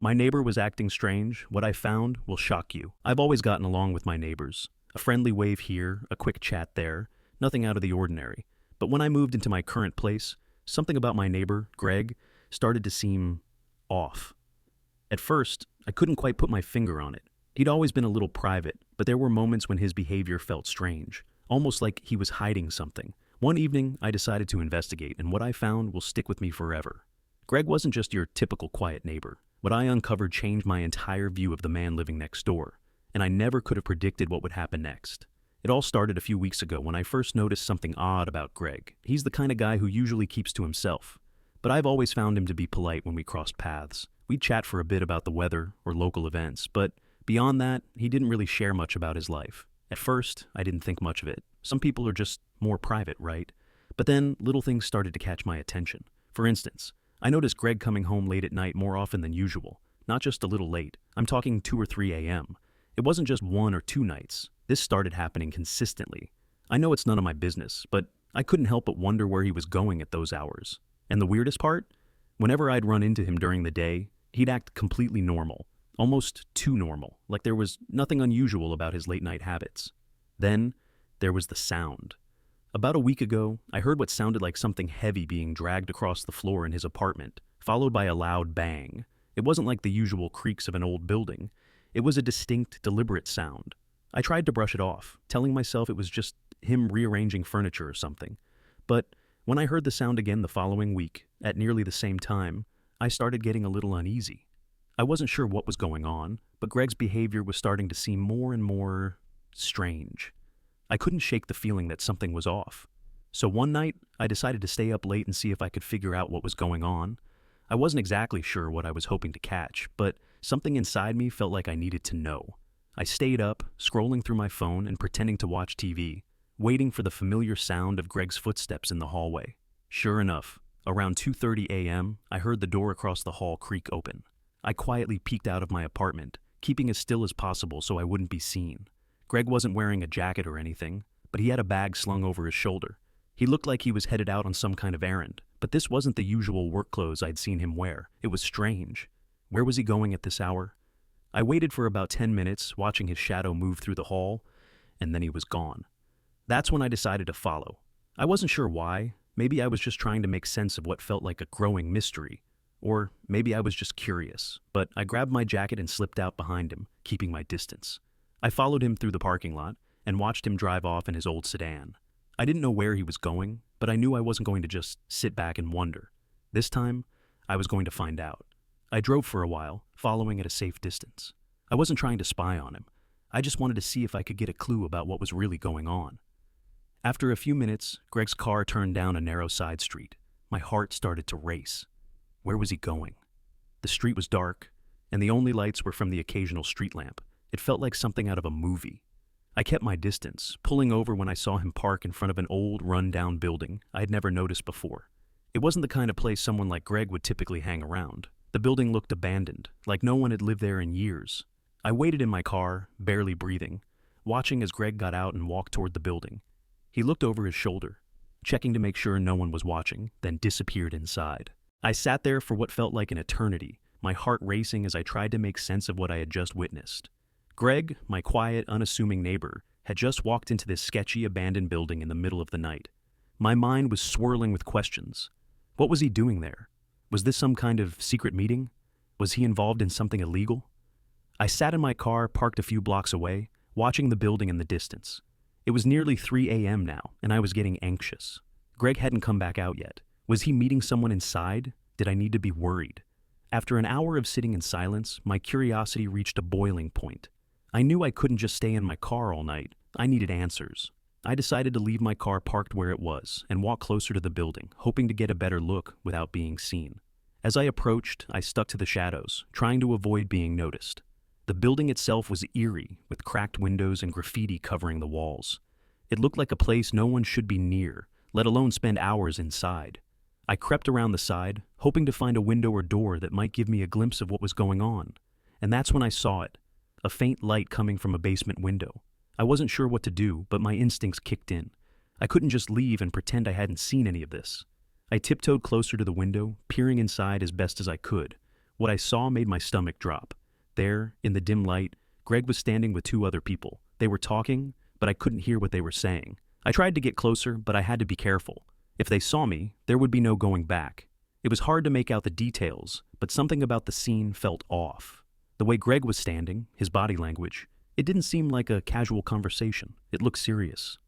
My neighbor was acting strange. What I found will shock you. I've always gotten along with my neighbors. A friendly wave here, a quick chat there, nothing out of the ordinary. But when I moved into my current place, something about my neighbor, Greg, started to seem off. At first, I couldn't quite put my finger on it. He'd always been a little private, but there were moments when his behavior felt strange, almost like he was hiding something. One evening, I decided to investigate, and what I found will stick with me forever. Greg wasn't just your typical quiet neighbor. What I uncovered changed my entire view of the man living next door, and I never could have predicted what would happen next. It all started a few weeks ago when I first noticed something odd about Greg. He's the kind of guy who usually keeps to himself, but I've always found him to be polite when we crossed paths. We'd chat for a bit about the weather or local events, but beyond that, he didn't really share much about his life. At first, I didn't think much of it. Some people are just more private, right? But then, little things started to catch my attention. For instance, I noticed Greg coming home late at night more often than usual. Not just a little late. I'm talking 2 or 3 a.m. It wasn't just 1 or 2 nights. This started happening consistently. I know it's none of my business, but I couldn't help but wonder where he was going at those hours. And the weirdest part? Whenever I'd run into him during the day, he'd act completely normal. Almost too normal, like there was nothing unusual about his late-night habits. Then, there was the sound. About a week ago, I heard what sounded like something heavy being dragged across the floor in his apartment, followed by a loud bang. It wasn't like the usual creaks of an old building. It was a distinct, deliberate sound. I tried to brush it off, telling myself it was just him rearranging furniture or something. But when I heard the sound again the following week, at nearly the same time, I started getting a little uneasy. I wasn't sure what was going on, but Greg's behavior was starting to seem more and more strange. I couldn't shake the feeling that something was off. So one night, I decided to stay up late and see if I could figure out what was going on. I wasn't exactly sure what I was hoping to catch, but something inside me felt like I needed to know. I stayed up, scrolling through my phone and pretending to watch TV, waiting for the familiar sound of Greg's footsteps in the hallway. Sure enough, around 2:30 a.m., I heard the door across the hall creak open. I quietly peeked out of my apartment, keeping as still as possible so I wouldn't be seen. Greg wasn't wearing a jacket or anything, but he had a bag slung over his shoulder. He looked like he was headed out on some kind of errand, but this wasn't the usual work clothes I'd seen him wear. It was strange. Where was he going at this hour? I waited for about 10 minutes, watching his shadow move through the hall, and then he was gone. That's when I decided to follow. I wasn't sure why. Maybe I was just trying to make sense of what felt like a growing mystery. Or maybe I was just curious, but I grabbed my jacket and slipped out behind him, keeping my distance. I followed him through the parking lot and watched him drive off in his old sedan. I didn't know where he was going, but I knew I wasn't going to just sit back and wonder. This time, I was going to find out. I drove for a while, following at a safe distance. I wasn't trying to spy on him. I just wanted to see if I could get a clue about what was really going on. After a few minutes, Greg's car turned down a narrow side street. My heart started to race. Where was he going? The street was dark, and the only lights were from the occasional street lamp. It felt like something out of a movie. I kept my distance, pulling over when I saw him park in front of an old, run-down building I had never noticed before. It wasn't the kind of place someone like Greg would typically hang around. The building looked abandoned, like no one had lived there in years. I waited in my car, barely breathing, watching as Greg got out and walked toward the building. He looked over his shoulder, checking to make sure no one was watching, then disappeared inside. I sat there for what felt like an eternity, my heart racing as I tried to make sense of what I had just witnessed. Greg, my quiet, unassuming neighbor, had just walked into this sketchy, abandoned building in the middle of the night. My mind was swirling with questions. What was he doing there? Was this some kind of secret meeting? Was he involved in something illegal? I sat in my car, parked a few blocks away, watching the building in the distance. It was nearly 3 a.m. now, and I was getting anxious. Greg hadn't come back out yet. Was he meeting someone inside? Did I need to be worried? After an hour of sitting in silence, my curiosity reached a boiling point. I knew I couldn't just stay in my car all night. I needed answers. I decided to leave my car parked where it was and walk closer to the building, hoping to get a better look without being seen. As I approached, I stuck to the shadows, trying to avoid being noticed. The building itself was eerie, with cracked windows and graffiti covering the walls. It looked like a place no one should be near, let alone spend hours inside. I crept around the side, hoping to find a window or door that might give me a glimpse of what was going on. And that's when I saw it, a faint light coming from a basement window. I wasn't sure what to do, but my instincts kicked in. I couldn't just leave and pretend I hadn't seen any of this. I tiptoed closer to the window, peering inside as best as I could. What I saw made my stomach drop. There, in the dim light, Greg was standing with two other people. They were talking, but I couldn't hear what they were saying. I tried to get closer, but I had to be careful. If they saw me, there would be no going back. It was hard to make out the details, but something about the scene felt off. The way Greg was standing, his body language, it didn't seem like a casual conversation. It looked serious.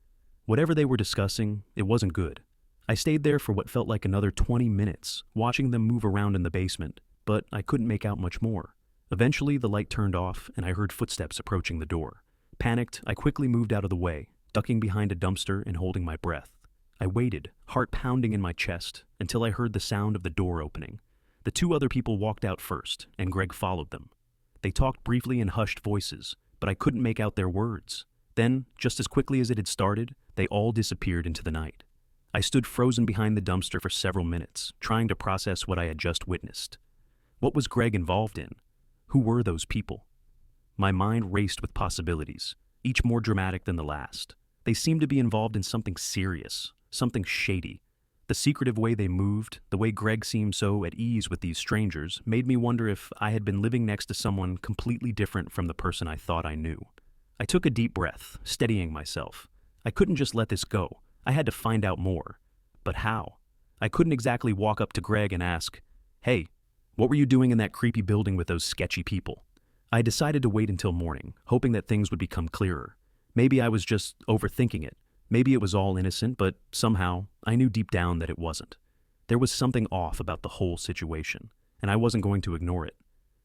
Whatever they were discussing, it wasn't good. I stayed there for what felt like another 20 minutes, watching them move around in the basement, but I couldn't make out much more. Eventually, the light turned off, and I heard footsteps approaching the door. Panicked, I quickly moved out of the way, ducking behind a dumpster and holding my breath. I waited, heart pounding in my chest, until I heard the sound of the door opening. The two other people walked out first, and Greg followed them. They talked briefly in hushed voices, but I couldn't make out their words. Then, just as quickly as it had started, they all disappeared into the night. I stood frozen behind the dumpster for several minutes, trying to process what I had just witnessed. What was Greg involved in? Who were those people? My mind raced with possibilities, each more dramatic than the last. They seemed to be involved in something serious, something shady. The secretive way they moved, the way Greg seemed so at ease with these strangers, made me wonder if I had been living next to someone completely different from the person I thought I knew. I took a deep breath, steadying myself. I couldn't just let this go. I had to find out more. But how? I couldn't exactly walk up to Greg and ask, "Hey, what were you doing in that creepy building with those sketchy people?" I decided to wait until morning, hoping that things would become clearer. Maybe I was just overthinking it. Maybe it was all innocent, but somehow, I knew deep down that it wasn't. There was something off about the whole situation, and I wasn't going to ignore it.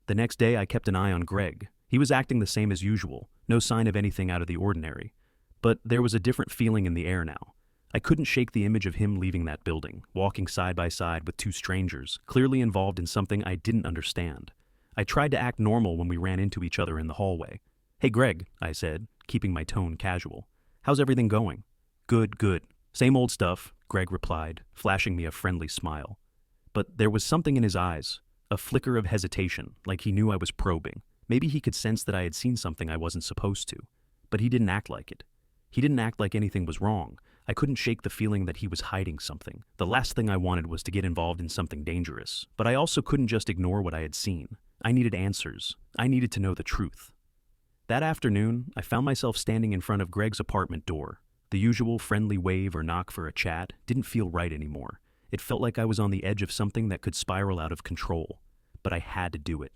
The next day, I kept an eye on Greg. He was acting the same as usual, no sign of anything out of the ordinary. But there was a different feeling in the air now. I couldn't shake the image of him leaving that building, walking side by side with two strangers, clearly involved in something I didn't understand. I tried to act normal when we ran into each other in the hallway. "Hey Greg," I said, keeping my tone casual. "How's everything going?" "Good, good. Same old stuff," Greg replied, flashing me a friendly smile. But there was something in his eyes, a flicker of hesitation, like he knew I was probing. Maybe he could sense that I had seen something I wasn't supposed to. But he didn't act like it. He didn't act like anything was wrong. I couldn't shake the feeling that he was hiding something. The last thing I wanted was to get involved in something dangerous. But I also couldn't just ignore what I had seen. I needed answers. I needed to know the truth. That afternoon, I found myself standing in front of Greg's apartment door. The usual friendly wave or knock for a chat didn't feel right anymore. It felt like I was on the edge of something that could spiral out of control. But I had to do it.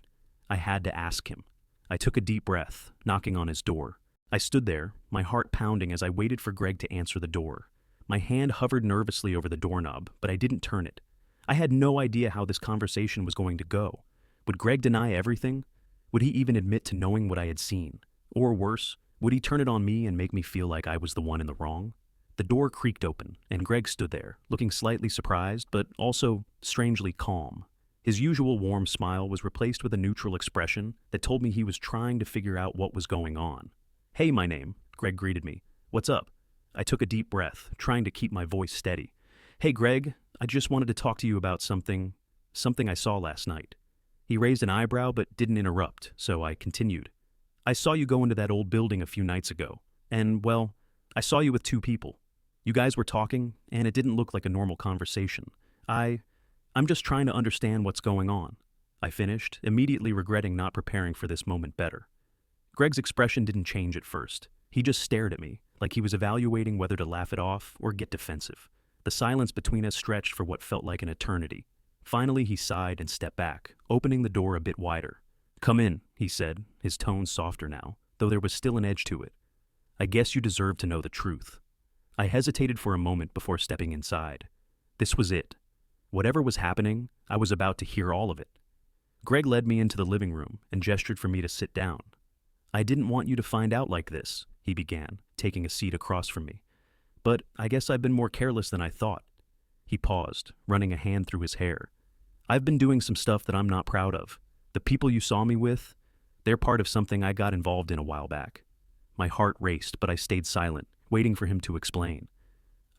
I had to ask him. I took a deep breath, knocking on his door. I stood there, my heart pounding as I waited for Greg to answer the door. My hand hovered nervously over the doorknob, but I didn't turn it. I had no idea how this conversation was going to go. Would Greg deny everything? Would he even admit to knowing what I had seen? Or worse, would he turn it on me and make me feel like I was the one in the wrong? The door creaked open, and Greg stood there, looking slightly surprised, but also strangely calm. His usual warm smile was replaced with a neutral expression that told me he was trying to figure out what was going on. "Hey, my name," Greg greeted me. "What's up?" I took a deep breath, trying to keep my voice steady. "Hey, Greg, I just wanted to talk to you about something I saw last night." He raised an eyebrow but didn't interrupt, so I continued. "I saw you go into that old building a few nights ago, and, well, I saw you with two people. You guys were talking, and it didn't look like a normal conversation. I'm just trying to understand what's going on," I finished, immediately regretting not preparing for this moment better. Greg's expression didn't change at first. He just stared at me, like he was evaluating whether to laugh it off or get defensive. The silence between us stretched for what felt like an eternity. Finally, he sighed and stepped back, opening the door a bit wider. "Come in," he said, his tone softer now, though there was still an edge to it. "I guess you deserve to know the truth." I hesitated for a moment before stepping inside. This was it. Whatever was happening, I was about to hear all of it. Greg led me into the living room and gestured for me to sit down. "I didn't want you to find out like this," he began, taking a seat across from me. "But I guess I've been more careless than I thought." He paused, running a hand through his hair. "I've been doing some stuff that I'm not proud of. The people you saw me with, they're part of something I got involved in a while back." My heart raced, but I stayed silent, waiting for him to explain.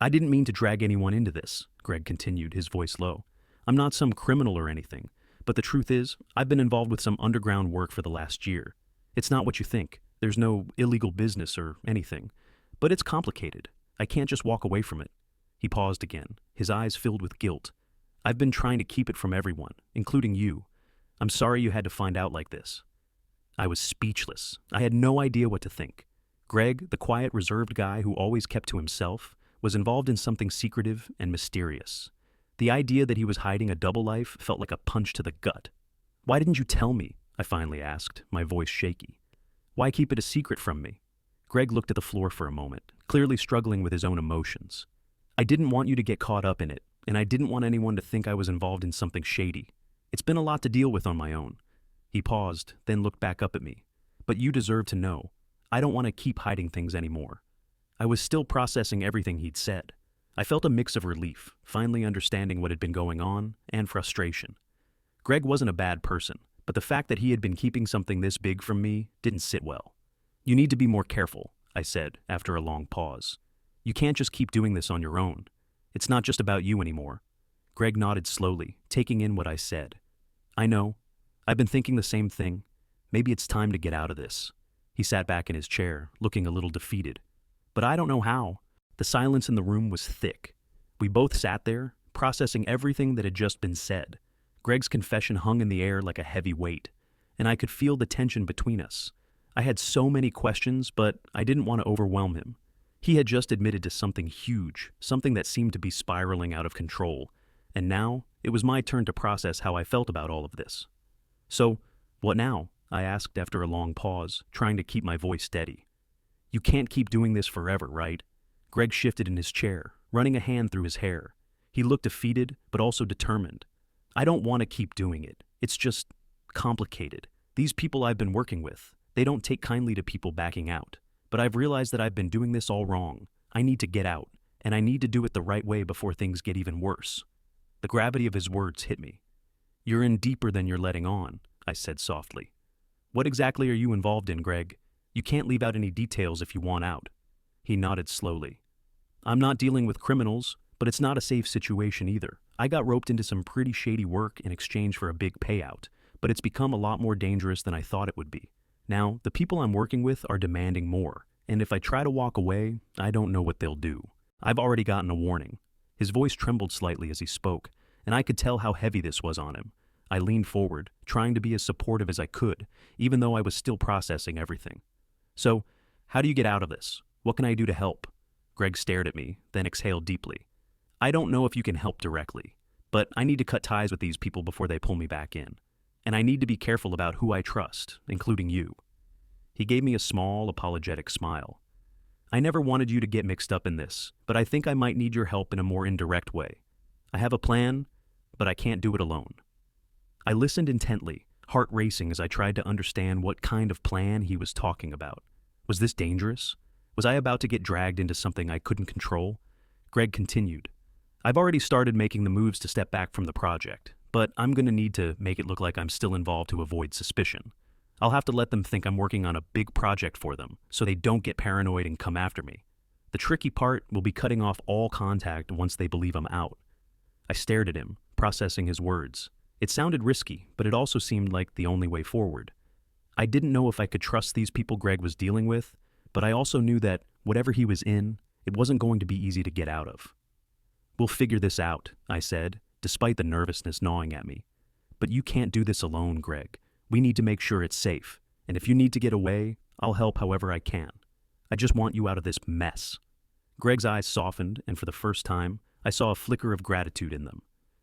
"I didn't mean to drag anyone into this," Greg continued, his voice low. "I'm not some criminal or anything, but the truth is, I've been involved with some underground work for the last year. It's not what you think. There's no illegal business or anything. But it's complicated. I can't just walk away from it." He paused again, his eyes filled with guilt. "I've been trying to keep it from everyone, including you. I'm sorry you had to find out like this." I was speechless. I had no idea what to think. Greg, the quiet, reserved guy who always kept to himself, was involved in something secretive and mysterious. The idea that he was hiding a double life felt like a punch to the gut. "Why didn't you tell me?" I finally asked, my voice shaky. "Why keep it a secret from me?" Greg looked at the floor for a moment, clearly struggling with his own emotions. "I didn't want you to get caught up in it, and I didn't want anyone to think I was involved in something shady. It's been a lot to deal with on my own." He paused, then looked back up at me. "But you deserve to know. I don't want to keep hiding things anymore." I was still processing everything he'd said. I felt a mix of relief, finally understanding what had been going on, and frustration. Greg wasn't a bad person, but the fact that he had been keeping something this big from me didn't sit well. "You need to be more careful," I said after a long pause. "You can't just keep doing this on your own. It's not just about you anymore." Greg nodded slowly, taking in what I said. "I know. I've been thinking the same thing. Maybe it's time to get out of this." He sat back in his chair, looking a little defeated. "But I don't know how." The silence in the room was thick. We both sat there, processing everything that had just been said. Greg's confession hung in the air like a heavy weight, and I could feel the tension between us. I had so many questions, but I didn't want to overwhelm him. He had just admitted to something huge, something that seemed to be spiraling out of control, and now it was my turn to process how I felt about all of this. "So, what now?" I asked after a long pause, trying to keep my voice steady. "You can't keep doing this forever, right?" Greg shifted in his chair, running a hand through his hair. He looked defeated, but also determined. "I don't want to keep doing it. It's just complicated. These people I've been working with, they don't take kindly to people backing out. But I've realized that I've been doing this all wrong. I need to get out, and I need to do it the right way before things get even worse." The gravity of his words hit me. "You're in deeper than you're letting on," I said softly. "What exactly are you involved in, Greg? You can't leave out any details if you want out." He nodded slowly. "I'm not dealing with criminals, but it's not a safe situation either. I got roped into some pretty shady work in exchange for a big payout, but it's become a lot more dangerous than I thought it would be. Now, the people I'm working with are demanding more, and if I try to walk away, I don't know what they'll do. I've already gotten a warning." His voice trembled slightly as he spoke, and I could tell how heavy this was on him. I leaned forward, trying to be as supportive as I could, even though I was still processing everything. "So, how do you get out of this? What can I do to help?" Greg stared at me, then exhaled deeply. "I don't know if you can help directly, but I need to cut ties with these people before they pull me back in. And I need to be careful about who I trust, including you." He gave me a small, apologetic smile. "I never wanted you to get mixed up in this, but I think I might need your help in a more indirect way. I have a plan, but I can't do it alone." I listened intently, heart racing as I tried to understand what kind of plan he was talking about. Was this dangerous? Was I about to get dragged into something I couldn't control? Greg continued. "I've already started making the moves to step back from the project, but I'm going to need to make it look like I'm still involved to avoid suspicion. I'll have to let them think I'm working on a big project for them, so they don't get paranoid and come after me. The tricky part will be cutting off all contact once they believe I'm out." I stared at him, processing his words. It sounded risky, but it also seemed like the only way forward. I didn't know if I could trust these people Greg was dealing with, but I also knew that whatever he was in, it wasn't going to be easy to get out of. "We'll figure this out," I said, despite the nervousness gnawing at me. "But you can't do this alone, Greg. We need to make sure it's safe, and if you need to get away, I'll help however I can. I just want you out of this mess." Greg's eyes softened, and for the first time, I saw a flicker of gratitude in them.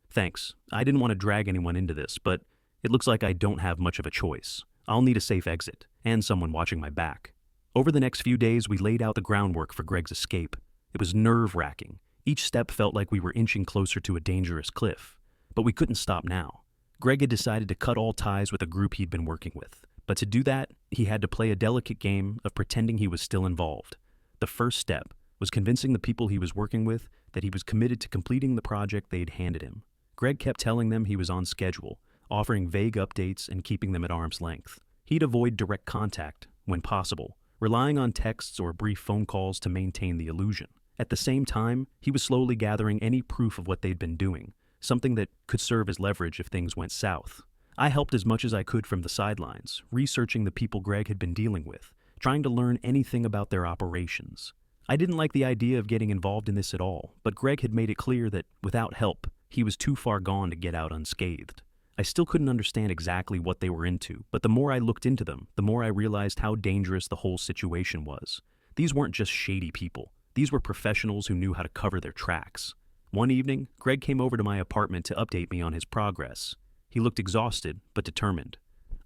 "Thanks. I didn't want to drag anyone into this, but it looks like I don't have much of a choice. I'll need a safe exit, and someone watching my back." Over the next few days, we laid out the groundwork for Greg's escape. It was nerve-wracking. Each step felt like we were inching closer to a dangerous cliff. But we couldn't stop now. Greg had decided to cut all ties with the group he'd been working with. But to do that, he had to play a delicate game of pretending he was still involved. The first step was convincing the people he was working with that he was committed to completing the project they'd handed him. Greg kept telling them he was on schedule, offering vague updates and keeping them at arm's length. He'd avoid direct contact, when possible, relying on texts or brief phone calls to maintain the illusion. At the same time, he was slowly gathering any proof of what they'd been doing, something that could serve as leverage if things went south. I helped as much as I could from the sidelines, researching the people Greg had been dealing with, trying to learn anything about their operations. I didn't like the idea of getting involved in this at all, but Greg had made it clear that, without help, he was too far gone to get out unscathed. I still couldn't understand exactly what they were into, but the more I looked into them, the more I realized how dangerous the whole situation was. These weren't just shady people. These were professionals who knew how to cover their tracks. One evening, Greg came over to my apartment to update me on his progress. He looked exhausted, but determined.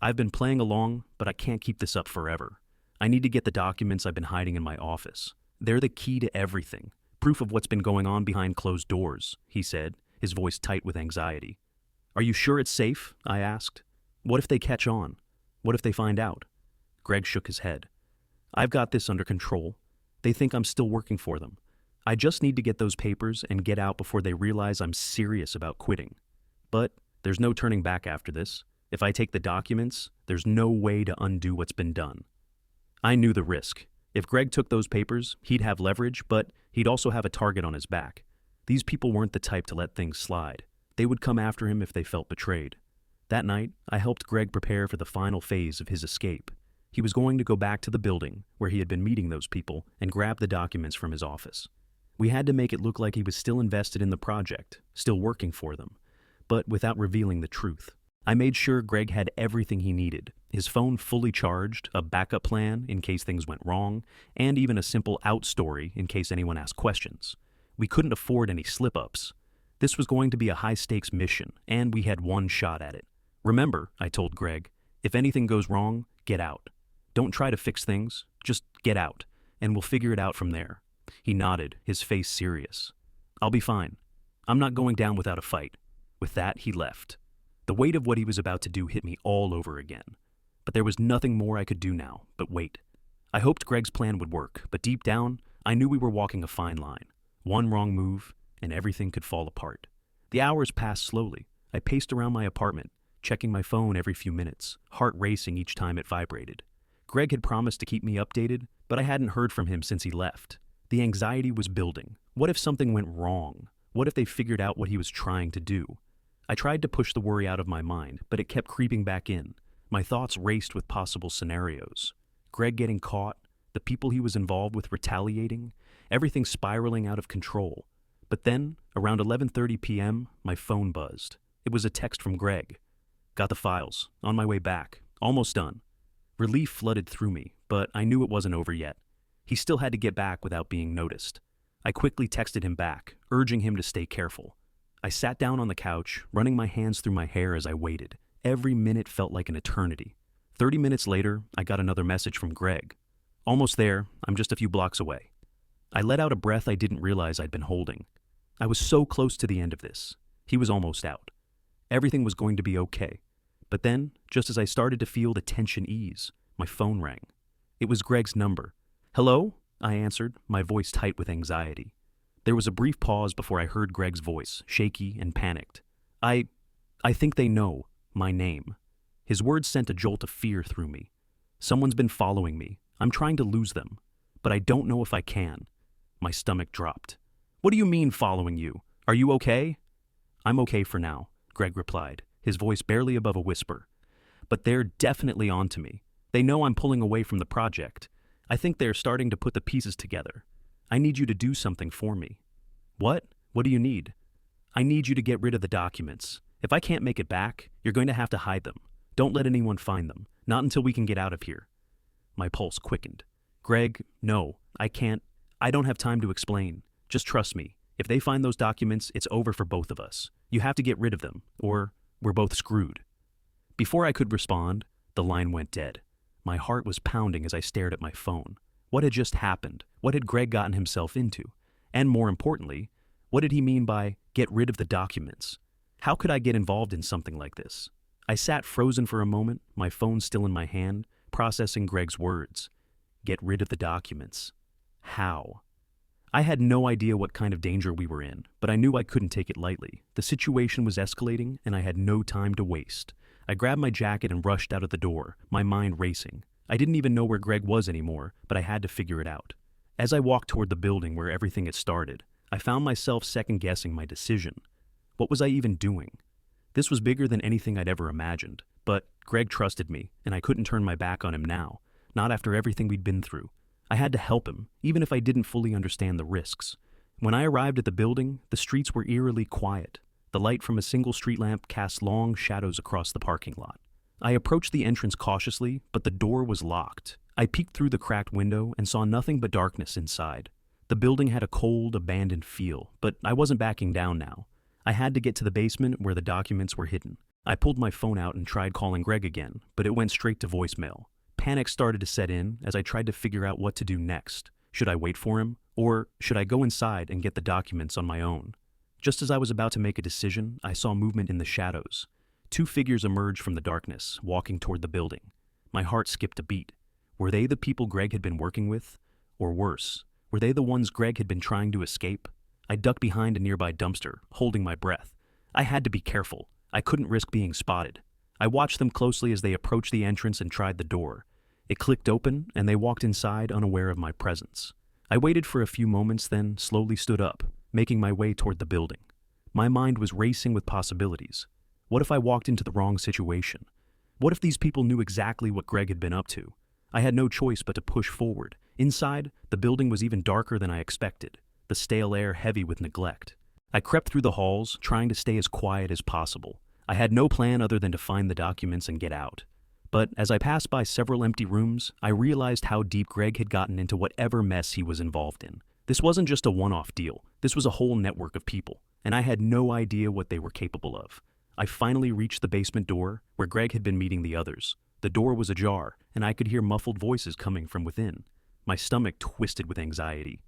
I've been playing along, but I can't keep this up forever. I need to get the documents I've been hiding in my office. They're the key to everything. Proof of what's been going on behind closed doors, he said, his voice tight with anxiety. Are you sure it's safe? I asked. What if they catch on? What if they find out? Greg shook his head. I've got this under control. They think I'm still working for them. I just need to get those papers and get out before they realize I'm serious about quitting. But there's no turning back after this. If I take the documents, there's no way to undo what's been done. I knew the risk. If Greg took those papers, he'd have leverage, but he'd also have a target on his back. These people weren't the type to let things slide. They would come after him if they felt betrayed. That night, I helped Greg prepare for the final phase of his escape. He was going to go back to the building where he had been meeting those people and grab the documents from his office. We had to make it look like he was still invested in the project, still working for them, but without revealing the truth. I made sure Greg had everything he needed, his phone fully charged, a backup plan in case things went wrong, and even a simple out story in case anyone asked questions. We couldn't afford any slip-ups. This was going to be a high-stakes mission, and we had one shot at it. Remember, I told Greg, if anything goes wrong, get out. Don't try to fix things, just get out, and we'll figure it out from there. He nodded, his face serious. I'll be fine. I'm not going down without a fight. With that, he left. The weight of what he was about to do hit me all over again. But there was nothing more I could do now but wait. I hoped Greg's plan would work, but deep down, I knew we were walking a fine line. One wrong move, and everything could fall apart. The hours passed slowly. I paced around my apartment, checking my phone every few minutes, heart racing each time it vibrated. Greg had promised to keep me updated, but I hadn't heard from him since he left. The anxiety was building. What if something went wrong? What if they figured out what he was trying to do? I tried to push the worry out of my mind, but it kept creeping back in. My thoughts raced with possible scenarios. Greg getting caught, the people he was involved with retaliating, everything spiraling out of control. But then, around 11:30 p.m., my phone buzzed. It was a text from Greg. Got the files. On my way back. Almost done. Relief flooded through me, but I knew it wasn't over yet. He still had to get back without being noticed. I quickly texted him back, urging him to stay careful. I sat down on the couch, running my hands through my hair as I waited. Every minute felt like an eternity. 30 minutes later, I got another message from Greg. Almost there, I'm just a few blocks away. I let out a breath I didn't realize I'd been holding. I was so close to the end of this. He was almost out. Everything was going to be okay. But then, just as I started to feel the tension ease, my phone rang. It was Greg's number. Hello? I answered, my voice tight with anxiety. There was a brief pause before I heard Greg's voice, shaky and panicked. I think they know my name. His words sent a jolt of fear through me. Someone's been following me. I'm trying to lose them, but I don't know if I can. My stomach dropped. What do you mean following you? Are you okay? I'm okay for now, Greg replied, his voice barely above a whisper. But they're definitely onto me. They know I'm pulling away from the project. I think they're starting to put the pieces together. I need you to do something for me. What? What do you need? I need you to get rid of the documents. If I can't make it back, you're going to have to hide them. Don't let anyone find them. Not until we can get out of here. My pulse quickened. Greg, no, I can't. I don't have time to explain. Just trust me. If they find those documents, it's over for both of us. You have to get rid of them, or we're both screwed. Before I could respond, the line went dead. My heart was pounding as I stared at my phone. What had just happened? What had Greg gotten himself into? And more importantly, what did he mean by get rid of the documents? How could I get involved in something like this? I sat frozen for a moment, my phone still in my hand, processing Greg's words. Get rid of the documents. How? I had no idea what kind of danger we were in, but I knew I couldn't take it lightly. The situation was escalating, and I had no time to waste. I grabbed my jacket and rushed out of the door, my mind racing. I didn't even know where Greg was anymore, but I had to figure it out. As I walked toward the building where everything had started, I found myself second-guessing my decision. What was I even doing? This was bigger than anything I'd ever imagined, but Greg trusted me, and I couldn't turn my back on him now, not after everything we'd been through. I had to help him, even if I didn't fully understand the risks. When I arrived at the building, the streets were eerily quiet. The light from a single street lamp cast long shadows across the parking lot. I approached the entrance cautiously, but the door was locked. I peeked through the cracked window and saw nothing but darkness inside. The building had a cold, abandoned feel, but I wasn't backing down now. I had to get to the basement where the documents were hidden. I pulled my phone out and tried calling Greg again, but it went straight to voicemail. Panic started to set in as I tried to figure out what to do next. Should I wait for him, or should I go inside and get the documents on my own? Just as I was about to make a decision, I saw movement in the shadows. Two figures emerged from the darkness, walking toward the building. My heart skipped a beat. Were they the people Greg had been working with? Or worse, were they the ones Greg had been trying to escape? I ducked behind a nearby dumpster, holding my breath. I had to be careful. I couldn't risk being spotted. I watched them closely as they approached the entrance and tried the door. It clicked open, and they walked inside unaware of my presence. I waited for a few moments, then slowly stood up, making my way toward the building. My mind was racing with possibilities. What if I walked into the wrong situation? What if these people knew exactly what Greg had been up to? I had no choice but to push forward. Inside, the building was even darker than I expected, the stale air heavy with neglect. I crept through the halls, trying to stay as quiet as possible. I had no plan other than to find the documents and get out. But as I passed by several empty rooms, I realized how deep Greg had gotten into whatever mess he was involved in. This wasn't just a one-off deal. This was a whole network of people, and I had no idea what they were capable of. I finally reached the basement door, where Greg had been meeting the others. The door was ajar, and I could hear muffled voices coming from within. My stomach twisted with anxiety.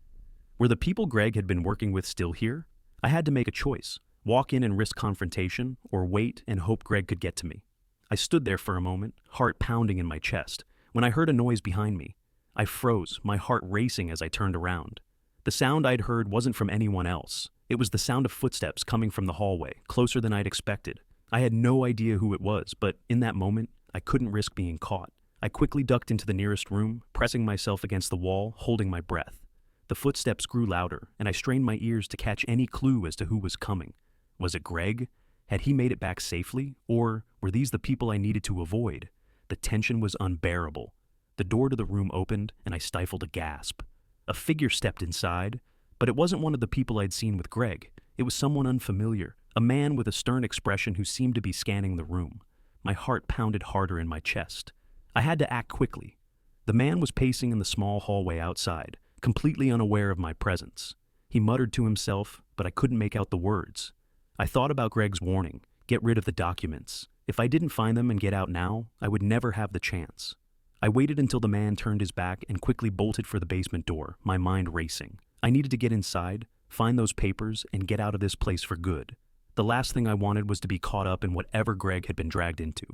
Were the people Greg had been working with still here? I had to make a choice: walk in and risk confrontation, or wait and hope Greg could get to me. I stood there for a moment, heart pounding in my chest, when I heard a noise behind me. I froze, my heart racing as I turned around. The sound I'd heard wasn't from anyone else. It was the sound of footsteps coming from the hallway, closer than I'd expected. I had no idea who it was, but in that moment, I couldn't risk being caught. I quickly ducked into the nearest room, pressing myself against the wall, holding my breath. The footsteps grew louder, and I strained my ears to catch any clue as to who was coming. Was it Greg? Had he made it back safely? Or were these the people I needed to avoid? The tension was unbearable. The door to the room opened, and I stifled a gasp. A figure stepped inside, but it wasn't one of the people I'd seen with Greg. It was someone unfamiliar, a man with a stern expression who seemed to be scanning the room. My heart pounded harder in my chest. I had to act quickly. The man was pacing in the small hallway outside, completely unaware of my presence. He muttered to himself, but I couldn't make out the words. I thought about Greg's warning: get rid of the documents. If I didn't find them and get out now, I would never have the chance. I waited until the man turned his back and quickly bolted for the basement door, my mind racing. I needed to get inside, find those papers, and get out of this place for good. The last thing I wanted was to be caught up in whatever Greg had been dragged into.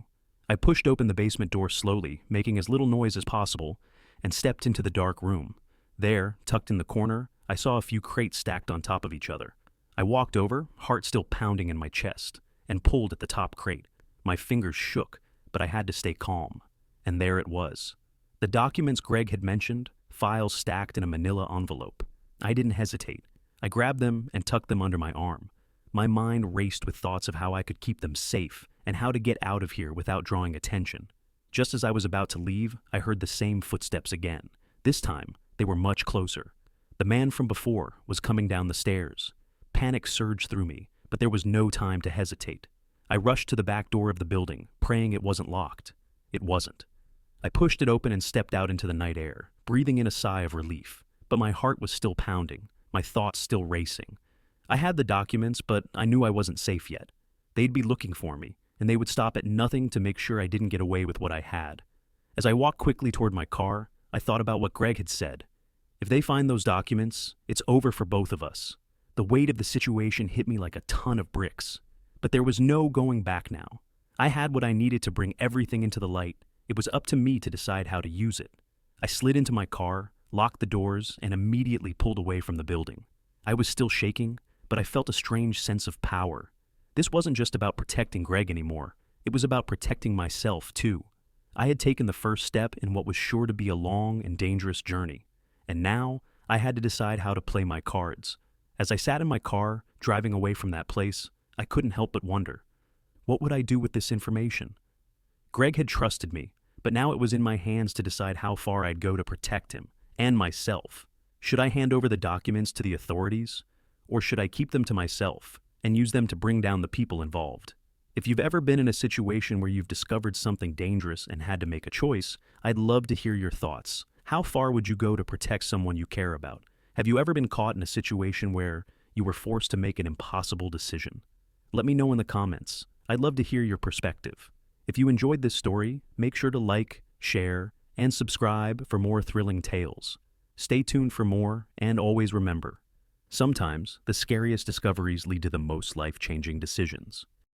I pushed open the basement door slowly, making as little noise as possible, and stepped into the dark room. There, tucked in the corner, I saw a few crates stacked on top of each other. I walked over, heart still pounding in my chest, and pulled at the top crate. My fingers shook, but I had to stay calm. And there it was. The documents Greg had mentioned, files stacked in a manila envelope. I didn't hesitate. I grabbed them and tucked them under my arm. My mind raced with thoughts of how I could keep them safe and how to get out of here without drawing attention. Just as I was about to leave, I heard the same footsteps again. This time, they were much closer. The man from before was coming down the stairs. Panic surged through me, but there was no time to hesitate. I rushed to the back door of the building, praying it wasn't locked. It wasn't. I pushed it open and stepped out into the night air, breathing in a sigh of relief. But my heart was still pounding, my thoughts still racing. I had the documents, but I knew I wasn't safe yet. They'd be looking for me, and they would stop at nothing to make sure I didn't get away with what I had. As I walked quickly toward my car, I thought about what Greg had said. If they find those documents, it's over for both of us. The weight of the situation hit me like a ton of bricks. But there was no going back now. I had what I needed to bring everything into the light. It was up to me to decide how to use it. I slid into my car, locked the doors, and immediately pulled away from the building. I was still shaking, but I felt a strange sense of power. This wasn't just about protecting Greg anymore. It was about protecting myself, too. I had taken the first step in what was sure to be a long and dangerous journey. And now, I had to decide how to play my cards. As I sat in my car, driving away from that place, I couldn't help but wonder, what would I do with this information? Greg had trusted me, but now it was in my hands to decide how far I'd go to protect him, and myself. Should I hand over the documents to the authorities, or should I keep them to myself and use them to bring down the people involved. If you've ever been in a situation where you've discovered something dangerous and had to make a choice, I'd love to hear your thoughts. How far would you go to protect someone you care about? Have you ever been caught in a situation where you were forced to make an impossible decision? Let me know in the comments. I'd love to hear your perspective. If you enjoyed this story, make sure to like, share, and subscribe for more thrilling tales. Stay tuned for more, and always remember, sometimes the scariest discoveries lead to the most life-changing decisions.